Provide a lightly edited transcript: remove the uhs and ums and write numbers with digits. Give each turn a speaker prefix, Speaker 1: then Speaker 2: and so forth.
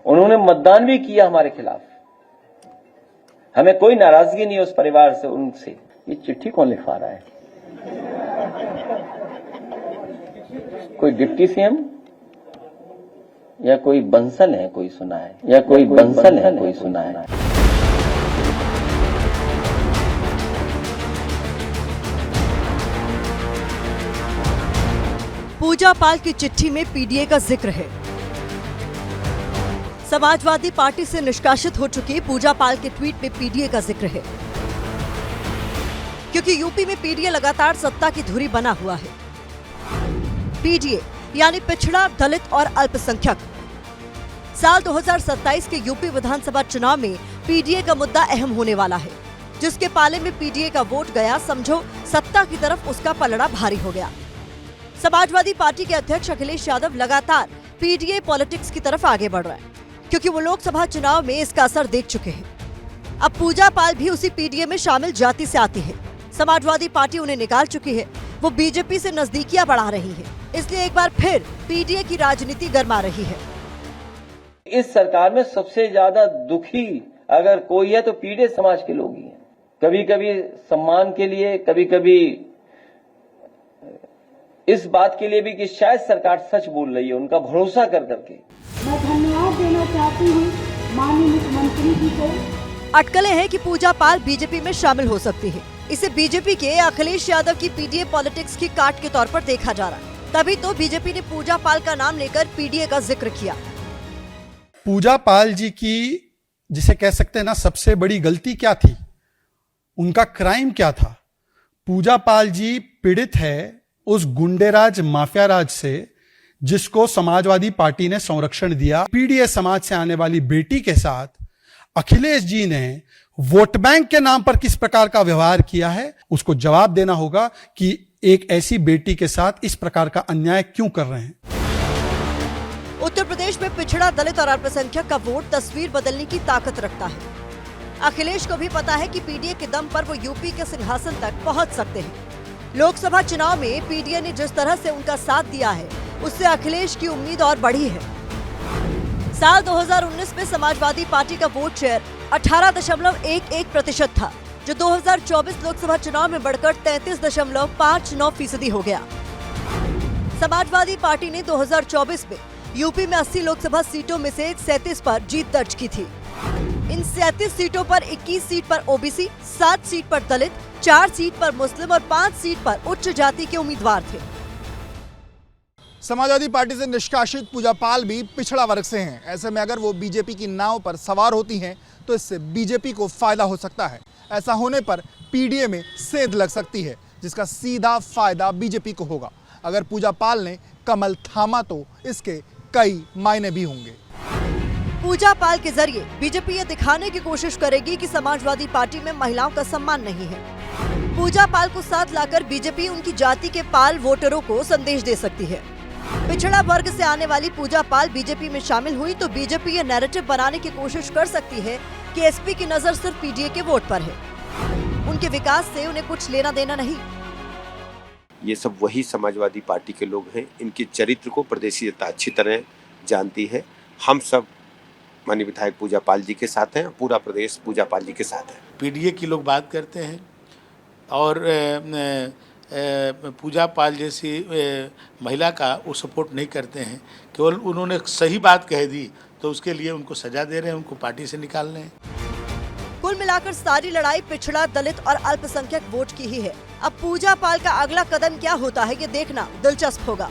Speaker 1: उन्होंने मतदान भी किया हमारे खिलाफ। हमें कोई नाराजगी नहीं उस परिवार से, उनसे। ये चिट्ठी कौन लिखवा रहा है? कोई डिप्टी सीएम या कोई बंसल है, कोई सुना है, या कोई बंसल है, कोई सुना है।
Speaker 2: पूजा पाल की चिट्ठी में पीडीए का जिक्र है। समाजवादी पार्टी से निष्कासित हो चुकी पूजा पाल के ट्वीट में पीडीए का जिक्र है, क्योंकि यूपी में पीडीए लगातार सत्ता की धुरी बना हुआ है। पीडीए यानी पिछड़ा, दलित और अल्पसंख्यक। साल 2027 के यूपी विधानसभा चुनाव में पीडीए का मुद्दा अहम होने वाला है। जिसके पाले में पीडीए का वोट गया, समझो सत्ता की तरफ उसका पलड़ा भारी हो गया। समाजवादी पार्टी के अध्यक्ष अखिलेश यादव लगातार पीडीए पॉलिटिक्स की तरफ आगे बढ़ रहे हैं, क्योंकि वो लोकसभा चुनाव में इसका असर देख चुके हैं। अब पूजा पाल भी उसी पीडीए में शामिल जाति से आती है। समाजवादी पार्टी उन्हें निकाल चुकी है। वो बीजेपी से नजदीकियां बढ़ा रही है, इसलिए एक बार फिर पीडीए की राजनीति गरमा रही है।
Speaker 1: इस सरकार में सबसे ज्यादा दुखी अगर कोई है तो पीडीए समाज के लोग ही हैं। कभी कभी सम्मान के लिए, कभी कभी इस बात के लिए भी कि शायद सरकार सच बोल रही है, उनका भरोसा कर करके।
Speaker 3: मैं धन्यवाद देना चाहती हूँ माननीय मुख्यमंत्री जी को।
Speaker 2: अटकलें हैं कि पूजा पाल बीजेपी में शामिल हो सकती है। इसे बीजेपी के अखिलेश यादव की पीडीए पॉलिटिक्स की काट के तौर पर देखा जा रहा है। तभी तो बीजेपी ने पूजा पाल का नाम लेकर पीडीए का जिक्र किया।
Speaker 4: पूजा पाल जी की, जिसे कह सकते हैं ना, सबसे बड़ी गलती क्या थी, उनका क्राइम क्या था? पूजा पाल जी पीड़ित है उस गुंडेराज माफिया राज से जिसको समाजवादी पार्टी ने संरक्षण दिया। पीडीए समाज से आने वाली बेटी के साथ अखिलेश जी ने वोट बैंक के नाम पर किस प्रकार का व्यवहार किया है, उसको जवाब देना होगा कि एक ऐसी बेटी के साथ इस प्रकार का अन्याय क्यों कर रहे हैं।
Speaker 2: उत्तर प्रदेश में पिछड़ा, दलित और अल्पसंख्यक का वोट तस्वीर बदलने की ताकत रखता है। अखिलेश को भी पता है कि पीडीए के दम पर वो यूपी के सिंहासन तक पहुंच सकते हैं। लोकसभा चुनाव में पीडीए ने जिस तरह से उनका साथ दिया है, उससे अखिलेश की उम्मीद और बढ़ी है। साल 2019 में समाजवादी पार्टी का वोट शेयर 18.11% था, जो 2024 लोकसभा चुनाव में बढ़कर 33.59% हो गया। समाजवादी पार्टी ने 2024 में यूपी में 80 लोकसभा सीटों में से 37 पर जीत दर्ज की थी। इन 37 सीटों पर 21 सीट पर ओबीसी, 7 सीट पर दलित, 4 सीट पर मुस्लिम और 5 सीट पर उच्च जाति के उम्मीदवार थे।
Speaker 5: समाजवादी पार्टी से निष्कासित पूजा पाल भी पिछड़ा वर्ग से हैं। ऐसे में अगर वो बीजेपी की नाव पर सवार होती हैं तो इससे बीजेपी को फायदा हो सकता है। ऐसा होने पर पीडीए में सेंध लग सकती है, जिसका सीधा फायदा बीजेपी को होगा। अगर पूजा पाल ने कमल थामा तो इसके कई मायने भी होंगे।
Speaker 2: पूजा पाल के जरिए बीजेपी ये दिखाने की कोशिश करेगी कि समाजवादी पार्टी में महिलाओं का सम्मान नहीं है। पूजा पाल को साथ लाकर बीजेपी उनकी जाति के पाल वोटरों को संदेश दे सकती है। पिछड़ा वर्ग से आने वाली पूजा पाल बीजेपी में शामिल हुई तो बीजेपी ये नैरेटिव बनाने की कोशिश कर सकती है कि एसपी की नजर सिर्फ पीडीए के वोट पर है, उनके विकास से उन्हें कुछ लेना देना नहीं।
Speaker 6: ये सब वही समाजवादी पार्टी के लोग हैं। इनके चरित्र को प्रदेशी जनता अच्छी तरह जानती है। हम सब माननीय विधायक पूजा पाल जी के साथ हैं, पूरा प्रदेश पूजा पाल जी के साथ है।
Speaker 7: पीडीए की लोग बात करते हैं और पूजा पाल जैसी महिला का वो सपोर्ट नहीं करते हैं। केवल उन्होंने सही बात कह दी तो उसके लिए उनको सजा दे रहे हैं, उनको पार्टी से निकाल रहे हैं।
Speaker 2: कुल मिलाकर सारी लड़ाई पिछड़ा, दलित और अल्पसंख्यक वोट की ही है। अब पूजा पाल का अगला कदम क्या होता है, ये देखना दिलचस्प होगा।